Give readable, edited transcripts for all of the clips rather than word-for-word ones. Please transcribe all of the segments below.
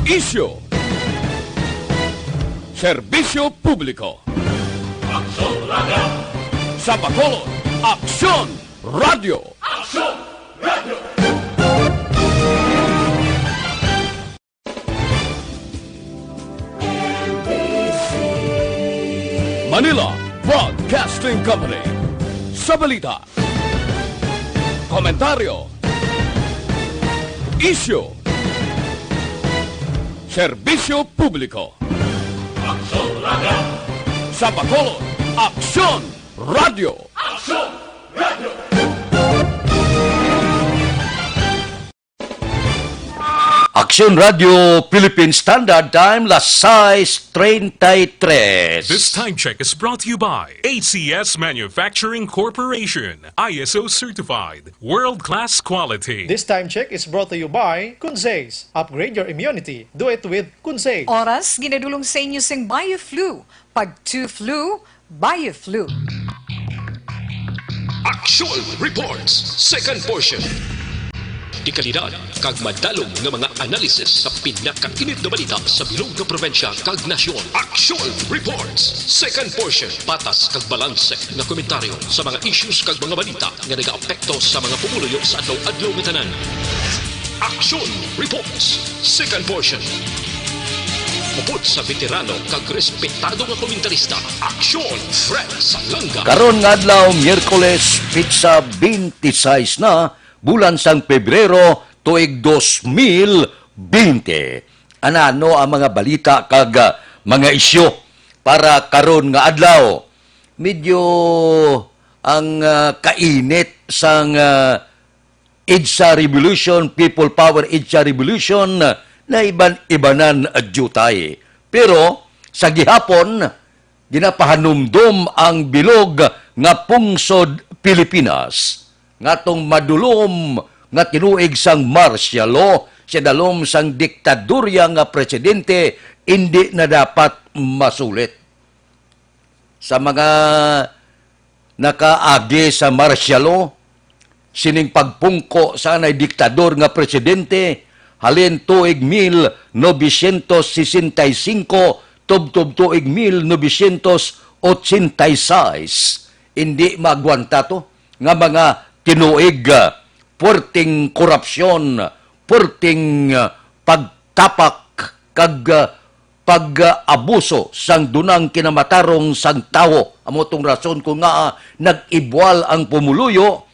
Isyo. Serbisyo publiko. Aksyon Radio! Sa Bacolod, Aksyon Radio. Aksyon Radio! Manila Broadcasting Company. Sa balita, komentaryo, isyu, serbisyo publiko. Aksyon Radio! Sa Bacolod, Aksyon Radio. Aksyon Radio! Aksyon Radio Philippine Standard Time, las 6:33. This time check is brought to you by ACS Manufacturing Corporation, ISO certified, world-class quality. This time check is brought to you by Kunsays. Upgrade your immunity. Do it with Kunsays. Oras, ginadulong sa inyo sing BioFlu. Pag 2 flu, BioFlu. Action Reports, second portion. Di kalidad, kag madalong nga mga analisis sa pinakainit na balita sa bilog na probensya kag nasyon. Action Reports, second portion. Patas kag balanse nga komentaryo sa mga issues kag mga balita nga nagaapekto sa mga pumuluyo sa adlaw-adlaw nga tanan. Action Reports, second portion. Mupot sa veterano kag respetado nga komentarista. Aksyon Fred Salanga. Karon nga adlaw, Miyerkules, pizza 26 na, bulan sang Pebrero, tuig 2020. Ano ang mga balita kag mga isyu para karon nga adlaw? Medyo ang kainit sang EDSA Revolution, People Power EDSA Revolution, na iban-ibanan jutay. Pero sa gihapon, ginapahanumdom ang bilog nga pungsod Pilipinas. Ngatong madulom nga tinuig sang martial law, sa dalom sang diktadurya nga presidente, hindi na dapat masulit. Sa mga nakaagi sa martial law, sining pagpungko sa anay diktador nga presidente, halin tuig 1965, tubtob tuig 1986, hindi magwanta to nga mga tinuig puerting korupsyon, puerting pagtapak kag pag-abuso sang dunang kinamatarong sang tao. Amo tong rason ko nga nag-ibwal ang pumuluyo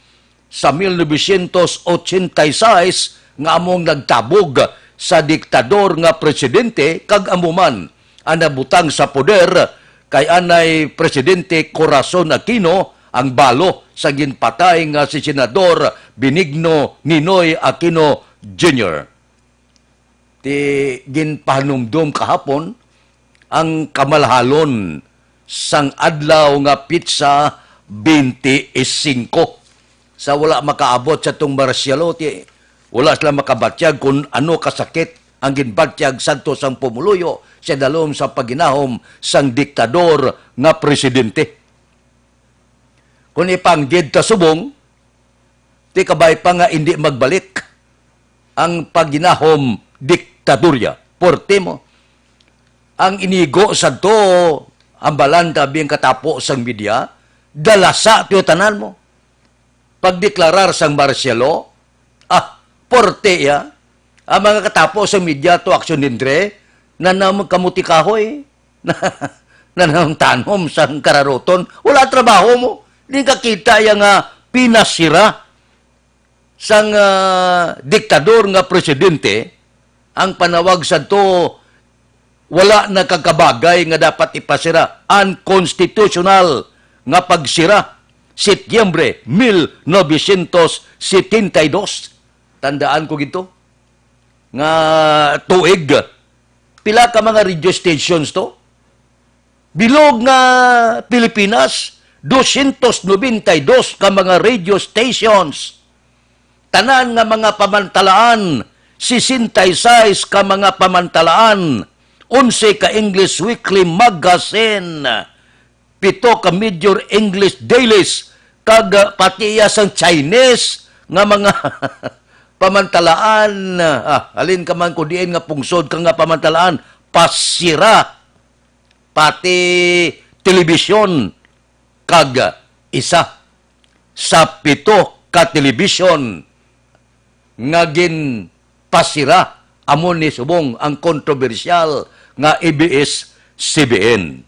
sa 1986 nga among nagtabog sa diktador nga presidente kag amuman ang nabutang sa poder kay anay presidente Corazon Aquino ang balo sa ginpatay nga si Senador Benigno Ninoy Aquino Jr. Ti ginpahanumdum kahapon ang kamalhalon sang adlaw nga pizza 25 sa wala makaabot sa tong marsyalo ti wala sila makabatyag kung ano kasakit ang ginbatyag santo sang pumuluyo sa dalom sa paginahom sang diktador nga presidente. Kung ipanggid ta subong, ti kabay pa nga hindi magbalik ang paginahom diktadurya. Porte mo, ang inigo sa to, ang balanta biyang katapo sang media, dalasa tiyo tanan mo. Pagdeklarar sang martial law, porte ya, ang mga katapo sang media to aksyon dindre, na namang kamuti kahoy, na namang tanom sang kararoton, wala trabaho mo. Hindi ka kita yung pinasira sang diktador nga presidente, ang panawag sa to, wala na kakabagay nga dapat ipasira. Unconstitutional nga pagsira. Setyembre 1972. Tandaan ko gito. Nga tuig. Pila ka mga radio stations to? Bilog nga Pilipinas, 292 ka mga radio stations. Tanan nga mga pamantalaan, 66 ka mga pamantalaan, 11 ka English Weekly Magazine, 7 ka Major English Dailies, kag pati iya sang Chinese nga mga pamantalaan, alin ka man kudiin nga pungsod ka nga pamantalaan, pasira, pati telebisyon, kag isa sa 7 ka telebisyon nga gin pasira amon ni subong ang kontrobersyal nga ABS-CBN.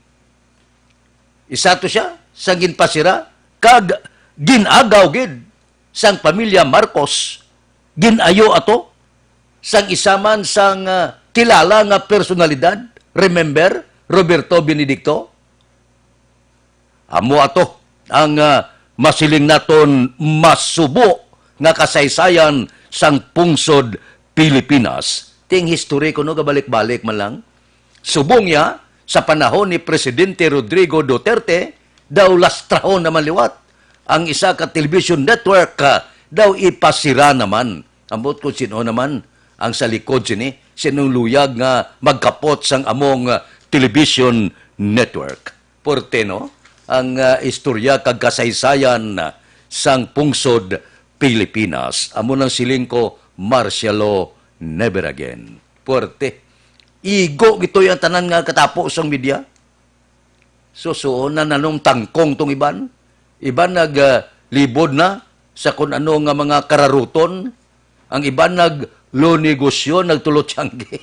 Isa to siya sa ginpasira kag ginagaw gid sang pamilya Marcos, ginayo ato sang isaman sang kilala nga personalidad. Remember Roberto Benedicto? Amo ato ang masiling naton masubo nga kasaysayan sang pungsod Pilipinas. Ting history ko no gabalik-balik man lang. Subong ya sa panahon ni Presidente Rodrigo Duterte, daw lastrahon naman liwat. Ang isa ka television network daw ipasira naman. Ambot ko sino naman ang sa likod sini, sinong luyag nga magkapot sang among television network. Porte no, ang istorya kag kasaysayan sang pungsod Pilipinas. Amo nang siling ko, Marcialo Never Again. Porte. Igo gito yung tanan nga katapo sang media. So na nanong tangkong tong iban. Iban naglibod na sa kung ano nga mga kararuton. Ang iban naglonegosyo, nagtulot-tiyanggi.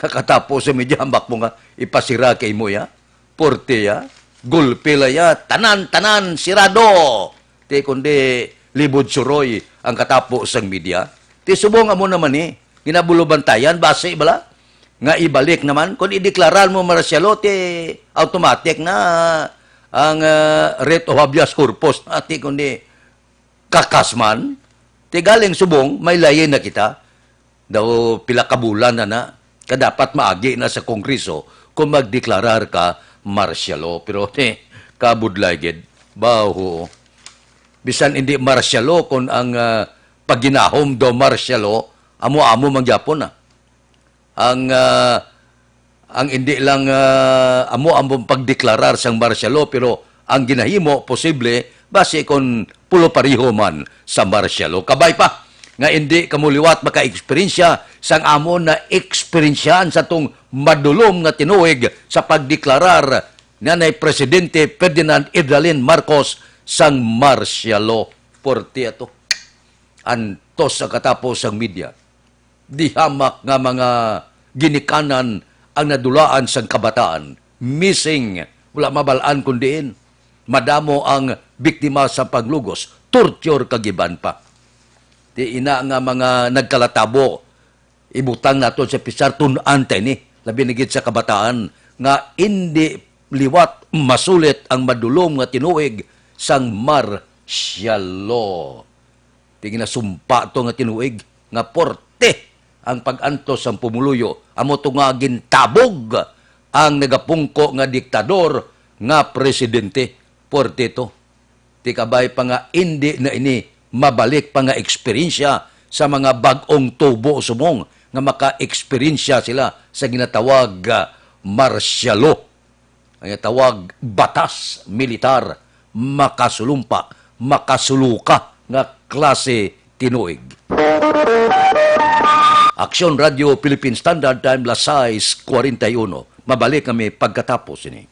Nakatapo sa media, hambak mo nga, ipasira kay mo ya. Porte ya. Gulpila ya. Tanan, sirado. Te kundi libod suroy ang katapo sang media. Ti subong mo naman ginabulubantayan, base bala. Nga ibalik naman, kung ideklarar mo Marcialo, automatic na ang writ of habeas corpus natin, kundi kakasman, galing subong, may layin na kita, daw pila kabulan na kadapat maagi na sa Kongreso kung magdeklarar ka Marcialo. Pero kabudlagid, baho, bisan hindi Marcialo, kung ang paginahom daw Marcialo, amo-amo mangyapon na. Ang hindi lang amo pagdeklarar sang Marcialo, pero ang ginahimo posible base kon pulo pariho man sa Marcialo. Kabay pa nga hindi kamuliwat maka-eksperyensya sang amo na eksperyensyahan sa tong madulom nga tinuig sa pagdeklarar nanay Presidente Ferdinand Idalin Marcos sang Marcialo. Porti ato antos sa katapos sang media. Dihamak nga mga ginikanan ang nadulaan sa kabataan. Missing, wala mabalaan kundiin. Madamo ang biktima sa paglugos. Torture kagiban pa. Di ina nga mga nagkalatabo. Ibutang nato sa pisar tunante ni. Labi nigit sa kabataan. Nga hindi liwat masulit ang madulom nga tinuig sang Marcialo. Di ginasumpa to nga tinuig. Nga porte ang pag-antos ang pumuluyo, amo nga gintabog ang nagapungko nga diktador nga presidente. Porte to. Tikabay pa nga hindi na ini mabalik pa nga eksperyensya sa mga bagong tubo sumong nga maka-eksperyensya sila sa ginatawag Marcialo. Ang ginatawag batas militar, makasulumpa, makasuluka nga klase tinuig. Aksyon Radio Philippine Standard Time, las 6:41. Mabalik kami pagkatapos ini.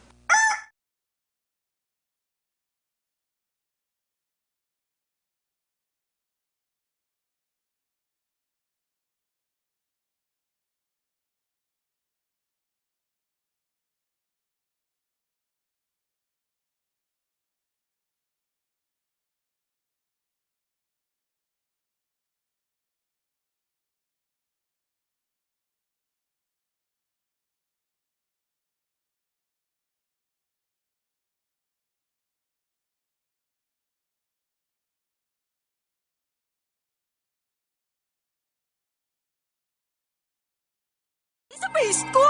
Sa face ko!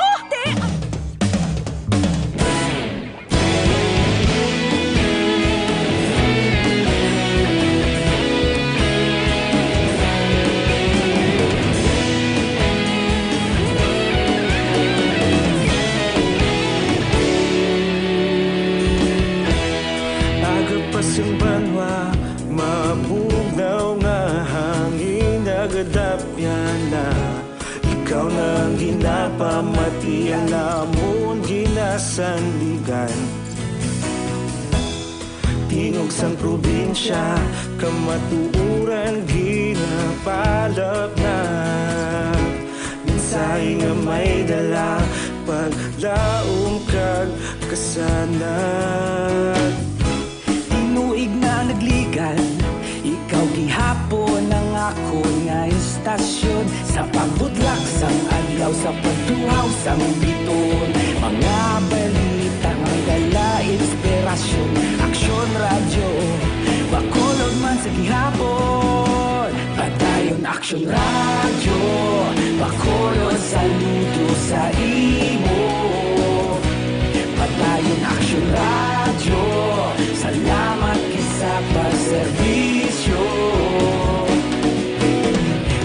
Agapasang banwa, mabugnaw nga hangin, agad ang ginapamatian namon ginasandigan. Tingog sang probinsya, kamatuuran ginapalap na. Minsay nga may dala, paglaom kag kasanag. Tinuig na nagligan, ikaw gihapon ang ako nga istasyon. Sa pagbutlak sang adlaw, sa pagtuhaw sang biton. Mga balita nga dala inspirasyon. Aksyon radyo, bakulog man sa gihapon. Padayon aksyon radyo, bakulog saludo sa imo. Padayon aksyon radyo, salamat kisa pagserbisyo.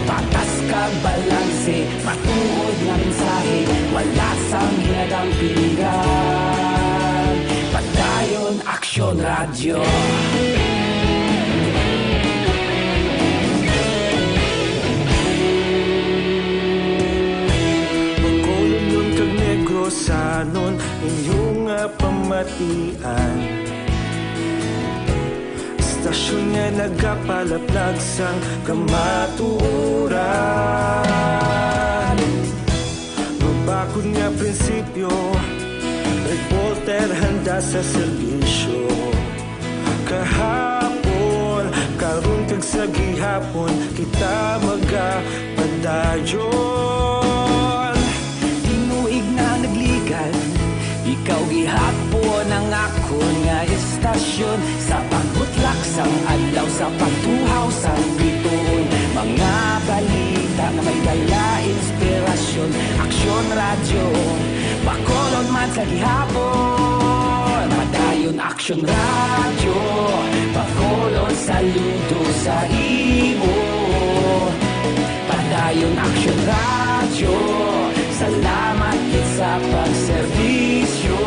Patas kag balanse, matuod nga mensahe, wala sang hinadang pilihan. Padayon aksyon radyo. Bakulog yun kag negro sanon, inyong nga pamatian. Istasyon nga nagapalaplag sang kamatuuran. Mabakod nga prinsipyo, reporter handa sa serbisyo. Kahapon, karon kag sa gihapon, kita magapadayon. Tinuig na nagligan, ikaw gihapon ang ako nga istasyon. Sa pagbutlak sang adlaw, sa pagtuhaw sang biton. Mga balita na may dala inspirasyon. Aksyon radyo, bakolon man sa gihapon. Padayon aksyon radyo, bakolon saludo sa imo. Padayon aksyon radyo, salamat kit sa pagserbisyo.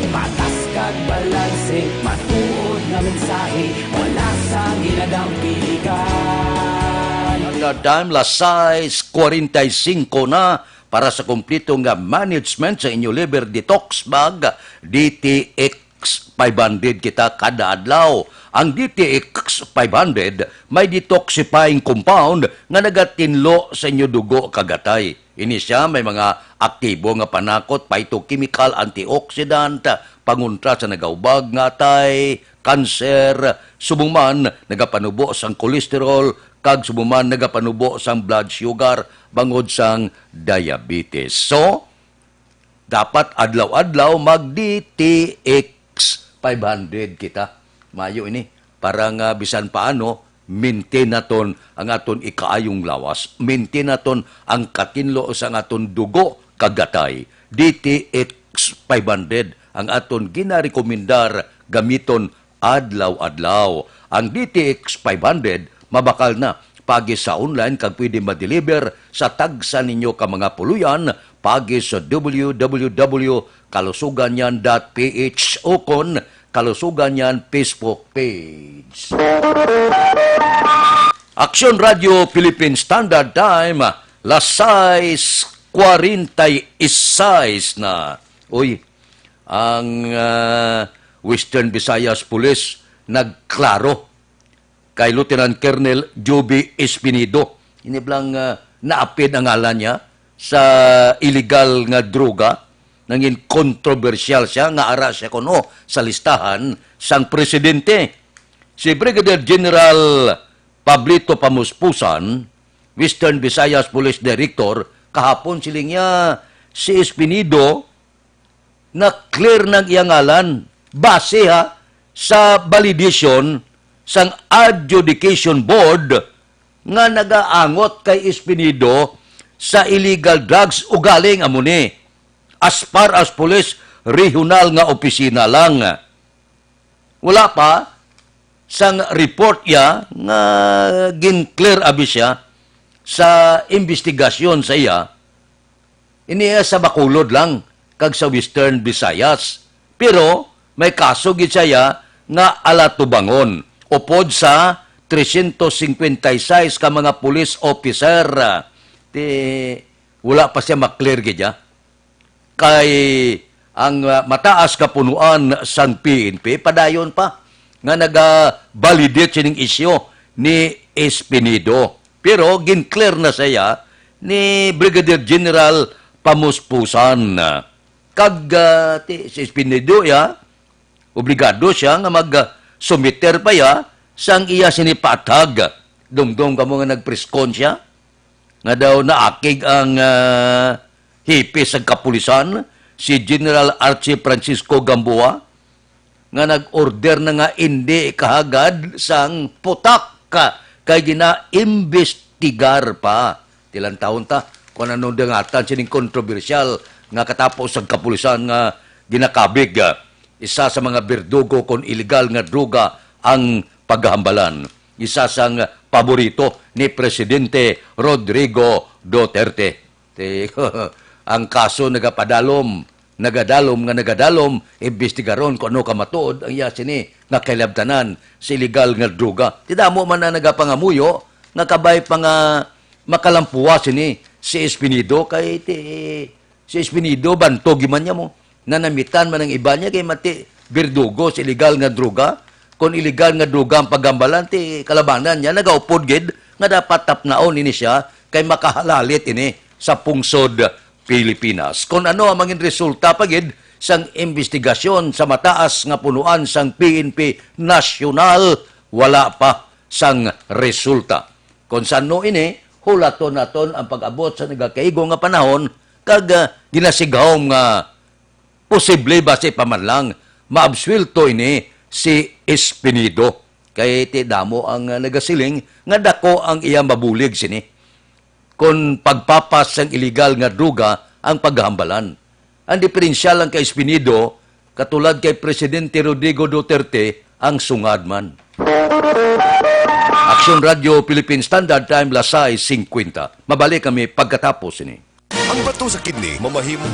Patas kag balanse, matuod na mensahe, wala sa ginadang pilikan. The time, las 6:45 na para sa kumplito nga management sa inyo liver detox bag DTX 500 kita kada adlaw. Ang DTX 500 may detoxifying compound nga nagatinlo sa inyo dugo kagatay. Ini siya may mga aktibo nga panakot, phytochemical, antioxidant, panguntra sa nagaubag nga atay, kanser, sumuman nagapanubo sang kolesterol, kag sumuman nagapanubo sang blood sugar, bangod sang diabetes. So, dapat adlaw-adlaw mag-DTX 500 kita. Mayo ini. Para nga bisan paano, maintain naton ang aton ikaayong lawas. Maintain naton ang katinlo sa aton dugo kagatay. DTX 500 ang aton ginarekomendar gamiton adlaw-adlaw. Ang DTX 500 mabakal na pagi sa online kag pwede ma-deliver sa tagsa ninyo ka mga puluyan pagi sa www.kalusuganyan.ph o kon Kalusuganyan Facebook page. Aksyon Radio Philippine Standard Time, las 6:46 na. Uy, ang Western Visayas Police nagklaro kay Lieutenant Colonel Joby Espinido. Iniblang naapid ang ngalan niya sa illegal nga droga. Nangin kontrobersyal siya, nga ara siya kuno sa listahan sang presidente. Si Brigadier General Pablito Pamuspusan, Western Visayas Police Director, kahapon siling niya si Espinido na clear ng iyang ngalan base sa validation sang Adjudication Board nga nagaangot kay Espinido sa illegal drugs ugaling amuni. As far as police, regional nga opisina lang. Wala pa sang report ya nga gin-clear abi siya sa investigasyon sa iya. Iniya sa Bacolod lang kag sa Western Visayas. Pero may kaso gid siya nga alatubangon upod sa 356 ka mga police officer wala pa siya maklear gidya. Kay ang mataas kapunuan sang PNP, padayon pa, nga naga-validate sining isyo ni Espinido. Pero ginclear na siya ni Brigadier General Pamuspusan. Kag si Espinido obligado siya nga mag-sumiter pa sang iya sinipatag. Dumdum ka mo nga nagpreskon siya. Nga daw naakig ang hipis sa kapulisan, si General Archie Francisco Gamboa, nga nag-order na nga hindi kahagad sang putak kay gina-imbestigar pa. Tilang taon ta, kung anong dangatan sining kontrobersyal nga katapos sa kapulisan nga ginakabig. Isa sa mga berdugo kung illegal nga droga ang paghambalan. Isa sang paborito ni Presidente Rodrigo Duterte. Ang kaso nagadalom, imbestigaron kung ano kamatuod ang iya sini nga kailabtanan sa illegal nga droga. Tidamo man na nagapangamuyo, nga kabay pa nga makalampuwa sini si Espinido, kay si Espinido, bantogi man niya mo, nanamitan man ang iba niya, kay mati berdugo sa illegal nga droga. Kung illegal nga droga ang paggambalan, kalabanan niya, nagaupod gid, nga dapat tapnaon ini siya, kay makahalalit ini sa pungsod Pilipinas. Kung ano ang mangin resulta pagid sang investigasyon sa mataas nga punuan sang PNP nasyonal, wala pa sang resulta. Kung sano ini, hulaton naton ang pag-abot sa nagakaigo nga panahon, kag ginasigawom nga posible ba si pamanlang maabswelto ini si Espinido. Kay damo ang nagasiling nga dako ang iya mabulig sini. Kung pagpapas ng illegal nga droga ang paghambalan. Ang diferensyal lang kay Espinido, katulad kay Presidente Rodrigo Duterte, ang sungad man. Action Radio Philippine Standard Time, Lasay 50. Mabalik kami pagkatapos ini. Ang bato sa kidney, mamahimo.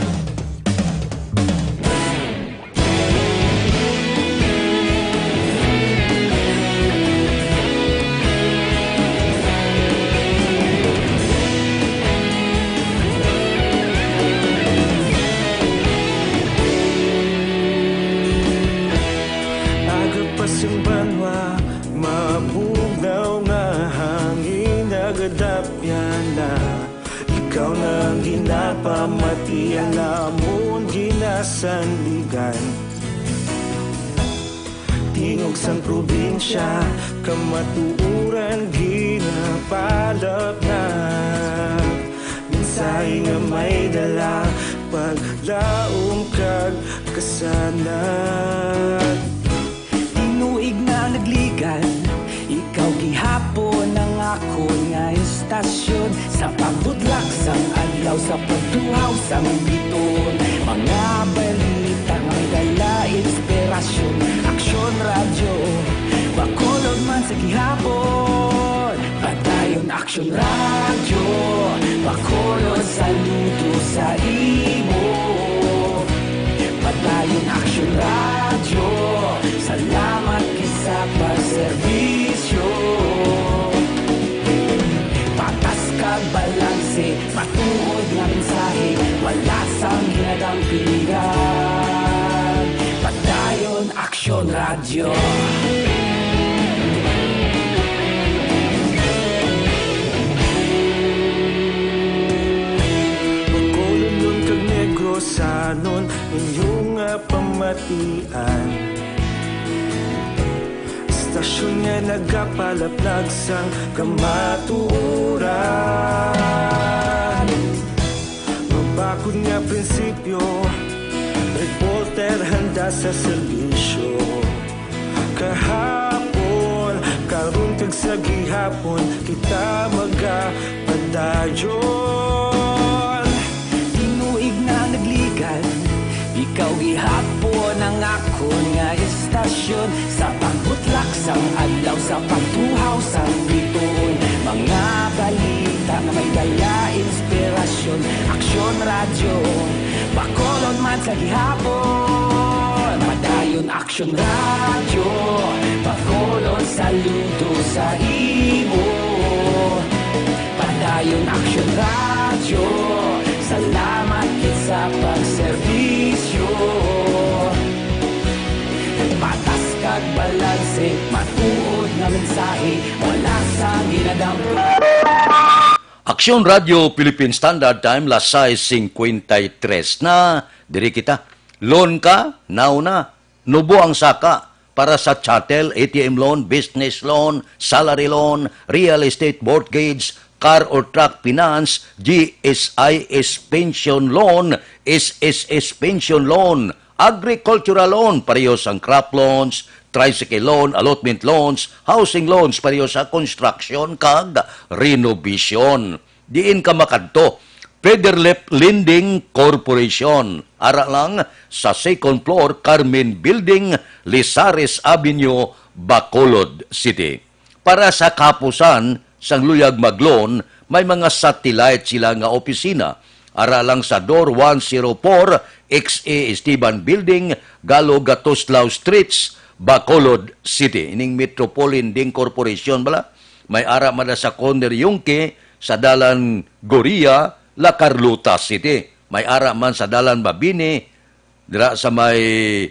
Pasimbanwa, mabugnaw nga hangin nagadapyan na. Ikaw nang ginapamati, alamon ginasandigan. Tingog sang probinsya, kamatuuran ginapalap na. Minsay nga may dala, paglaom kag kasanan. Nagligan, ikaw gihapon ang ako nga istasyon sa pagbudlak sang adlaw sa pagtuhaw sang biton. Mga balita nga may dala inspirasyon, aksyon radyo, bakolod man sa gihapon. Padayon aksyon radyo, bakolod saludo sa imo. Padayon aksyon radyo, salamat sa pagserbisyo. Patas kag balanse, matuod nga mensahe, wala sang ginadang pilihan. Padayon aksyon radyo. Bakolon nun kag negros sanon, inyong pamatian. Stasyon nga nagapalaplag sang kamatuuran. Mabakod nga prinsipyo, reporter handa sa serbisyo. Kahapon, karun kag sa gihapon, kita magapadayon. Tinuig na nagligan, ikaw gihapon ang ako nga istasyon sa pagbutlak sang adlaw sa pagtuhaw sang biton. Mga balita na may dala inspirasyon, aksyon radyo, bakolon man sa gihapon. Padayon aksyon radyo, bakolon saludo sa imo. Padayon aksyon radyo, radyo. Salamat kit sa pagserbisyo. Patas kag balanse, matuod nga mensahe, wala sa ginadampo. Aksyon Radio Philippine Standard Time, las 6:53 na. Diri kita. Loan ka, now na. Nubo ang saka para sa chattel, ATM loan, business loan, salary loan, real estate mortgage, car or truck finance, GSIS pension loan, SSS pension loan, agricultural loan, pareho sa crop loans, tricycle loan, allotment loans, housing loans, pareho sa construction kag renovation. Diin ka makadto. Federal Lending Corporation. Ara lang sa second floor, Carmen Building, Lizares Avenue, Bacolod City. Para sa kapusan, sang luyag magloan, may mga satellite sila nga opisina. Ara lang sa door 104, XA Esteban Building, Galo Gatoslao Streets, Bacolod City. Ining Metropolitan Lending Corporation bala. May ara man sa corner Yungke, sa dalan Goria, La Carlota City. May ara man sa dalan Mabini, dira sa may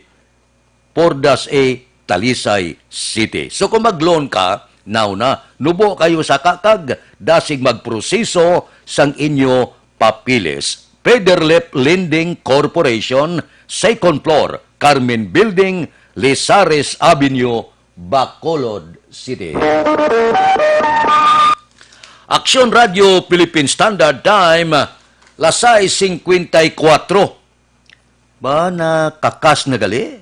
Pordas A, Talisay City. So kung mag-loan ka, now na, nubo kayo sa kakag, dasig magproseso sang inyo papilis. Federal Lending Corporation, second floor, Carmen Building, Lizares Avenue, Bacolod City. Aksyon Radio Philippine Standard Time, las 6:54. Ba nakakas na gali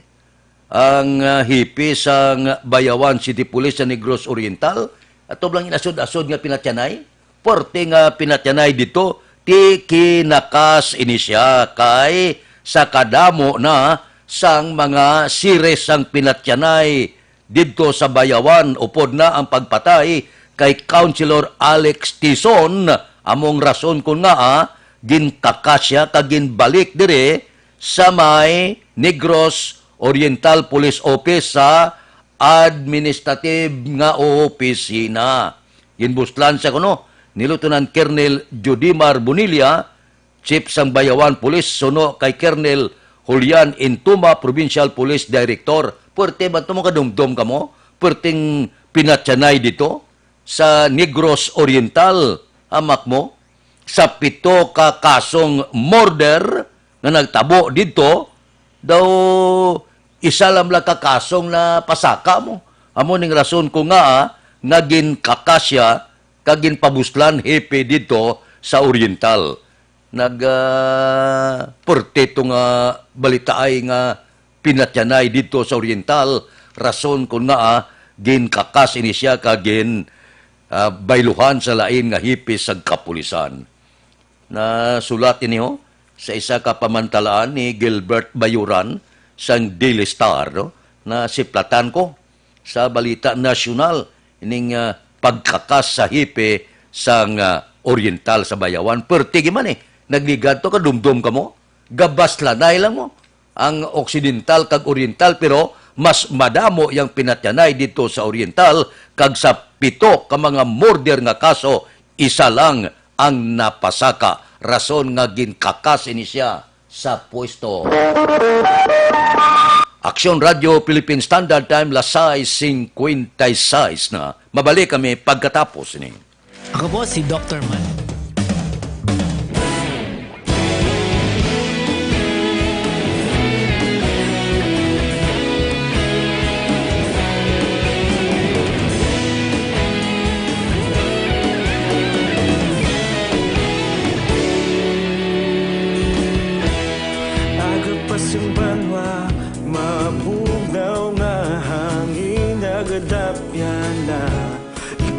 ang hipi sang Bayawan City Police sa Negros Oriental at lang inasod-asod nga pinatyanay. Porte nga pinatyanay dito, ti kinakas inisya kay sa kadamo na sang mga sires sang pinatyanay dito sa Bayawan. Upod na ang pagpatay kay Councilor Alex Tison, among rason kun nga ginkakasya kagin balik dire sa may Negros Oriental Police Office sa administrative nga opisina. Ginbuslan sa kuno ni Lieutenant Colonel Judimar Bonilla, Chief sang Bayawan Police, suno kay Colonel Julian Intuma, Provincial Police Director. Puerte ba ito mo kadumdum ka mo? Puerteng pinatyanay dito sa Negros Oriental, amak mo, sa 7 ka kasong murder na nagtabo dito, daw isa lang ka kasong na pasaka mo. Amo ning rason ko nga, naging kakasya, kagin pabuslan hepe dito sa Oriental. Porteto nga balitaay nga pinatyanay dito sa Oriental, rason ko nga, gin kakas inisya kagin bayluhan sa lain nga hipis sa kapulisan. Na sulat iniho sa isa ka pamantalaan ni Gilbert Bayuran sang Daily Star, no? Na siplatan ko sa balita nasyonal ining pagkakas sa hipe sang Oriental sa Bayawan. Pertigi man nagligad to kadumdum ka mo, gabas lanay lang mo ang Occidental kag Oriental, pero mas madamo yang pinatyanay dito sa Oriental kag sa 7 ka mga murder nga kaso, isa lang ang napasaka. Rason nga ginkakas inisya sa pwesto. Aksyon Radio Philippine Standard Time, las 6:56 na. Mabalik kami pagkatapos ini. Ako po si Dr. Man.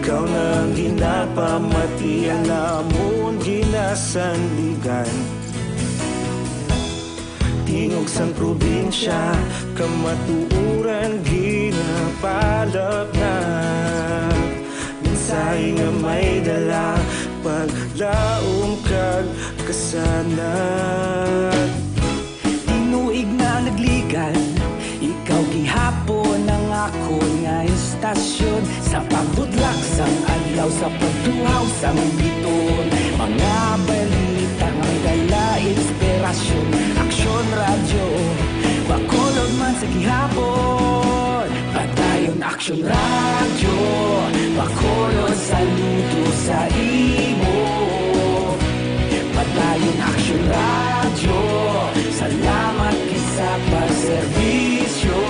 Ikaw nang ginapamatian namon ginasandigan. Tingog sang probinsya, kamatuuran ginapalap na. Minsay nga may dala, paglaom kag kasanat. Tinuig na nagligan, ikaw gihapon ang ako nga istasyon. Sa pagbudlak sang adlaw, sa pagtuhaw sang biton, mga balik inspirasyon. Aksyon radyo, bakulog man sa gihapon. Padayon aksyon radyo, bakulog saludo sa imo. Padayon aksyon radyo, salamat kisa pagserbisyo.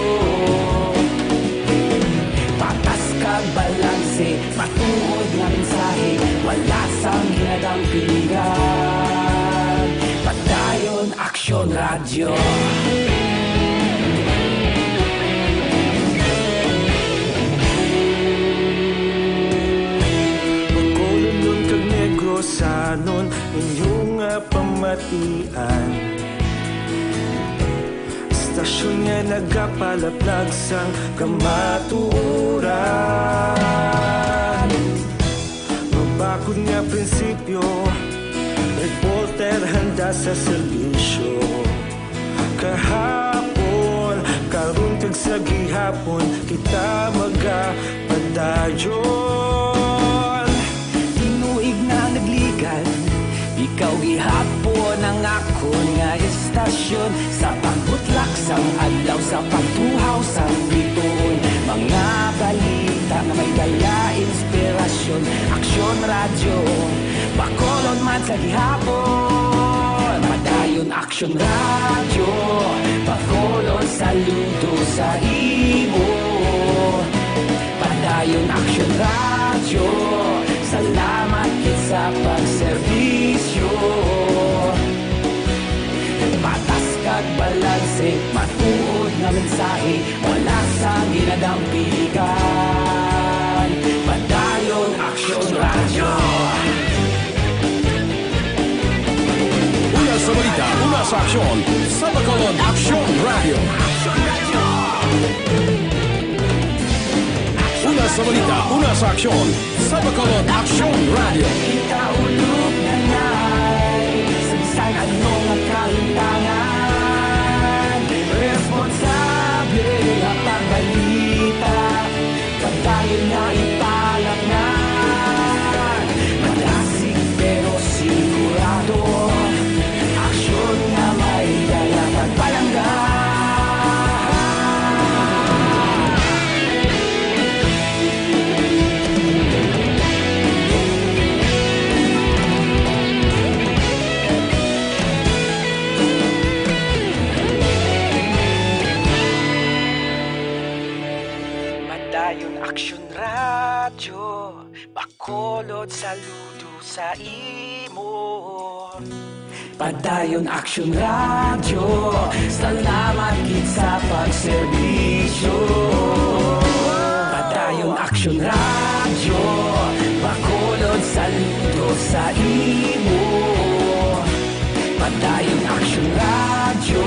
Patas kag balanse, matuod nga mensahe, wala sang ginadampingan. Padayon aksyon radyo. Bakulon kag Negrosanon, inyong pamatian. Stasyon nga nagapalaplag sang kamatuoran. Mabakod nga prinsipyo, reporter handa sa serbisyo. Kahapon, karon kag sa gihapon, kita magapadayon. Tinuig na nagligan, ikaw gihapon ang akon nga istasyon. Sa pagbutlak sang adlaw, sa pagtuhaw sang bituon, mga balita na may dala inspirasyon. Aksyon radyo, bakolon man sa gihapon. Padayon aksyon radyo, bakolon saludo sa imo. Padayon aksyon radyo, salamat kit sa pagserbisyo. Patas kag balanse, matuod na mensahe, wala sa ginadampigan. Padayon aksyon radyo. Una sa balita, una sa aksyon, sa Bacolod Aksyon Radio. Una sa balita, una sa aksyon, sa Bacolod Aksyon Radio. Kita ulog na na'y sabisan anong ang kalintangan. Responsable ang pagbalita, pagdayon na ipalak na. Malasig pero sigurado, aksyon na may dala pagpalanggan. Padayon aksyon radyo, bakolod saludo sa imo. Padayon aksyon radyo, salamat kit sa pagserbisyo. Padayon aksyon radyo, bakolod saludo sa imo. Padayon aksyon radyo,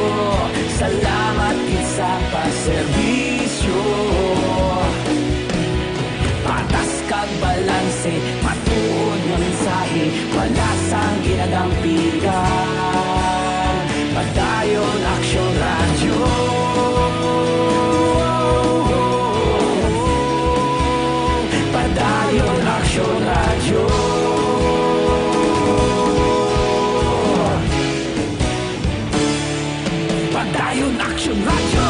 salamat kit sa pagserbisyo. Patas kag balanse, matuod nga mensahe, wala sang ginadampigan. Padayon aksyon radyo. Padayon aksyon radyo. Padayon aksyon radyo.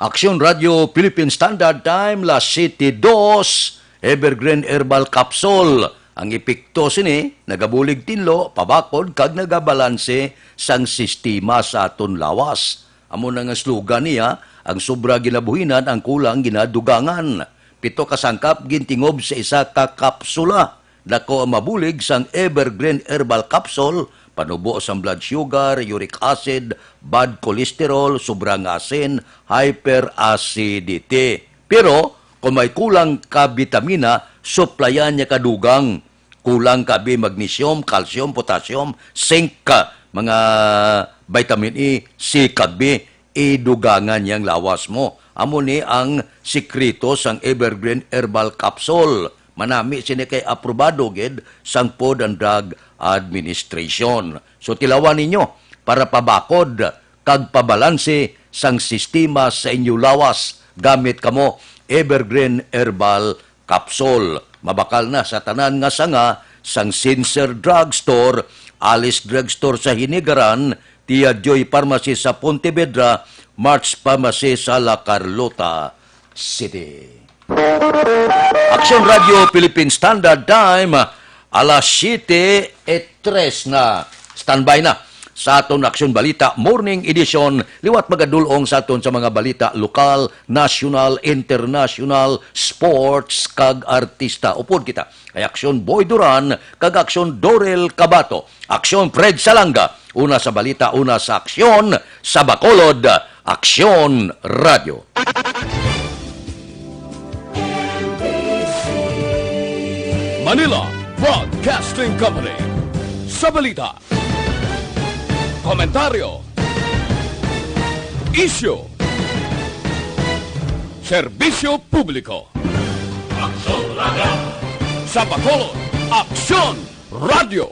Aksyon Radio Philippine Standard Time, Las City 2, Evergreen Herbal Capsule. Ang epekto sini, nagabulig tinlo, pabakod, kag nagabalanse sang sistema sa aton lawas. Amo na nga slogan niya, ang sobra ginabuhinan, ang kulang ginadugangan. 7 kasangkap gintingob sa isa ka kapsula. Dako ang mabulig sang Evergreen Herbal Capsule, panubo sa blood sugar, uric acid, bad cholesterol, sobrang asin, hyperacidity. Pero kung may kulang ka vitamina, suplayan niya kadugang. Kulang ka magnesium, calcium, potassium, zinc, mga vitamin E, C, kag B, idugangan niyang lawas mo. Amo ni ang sikreto sang Evergreen Herbal Capsule. manami sini kay aprobado gid sang Food and Drug Administration. So tilawan ninyo para pabakod kag pabalanse sang sistema sa inyo lawas gamit kamo Evergreen Herbal Capsule. Mabakal na sa tanan nga sanga sang Sincere Drugstore, Alice Drugstore sa Hinigaran, Tia Joy Pharmacy sa Pontevedra, March Pharmacy sa La Carlota City. Action Radio Philippine Standard Time, alas 7:03 na. Standby na sa aton Aksyon Balita Morning Edition. Liwat magadulong sa aton sa mga balita lokal, national, international, sports, kag artista. Upod kita kay Aksyon Boy Duran, kag Aksyon Dorel Cabato, Aksyon Fred Salanga. Una sa balita, una sa aksyon, sa Bacolod, Aksyon Radio. Manila Broadcasting Company. Sa balita, komentaryo, isyu, serbisyo publiko. Aksyon Radio. Sa Bacolod, Aksyon Radio.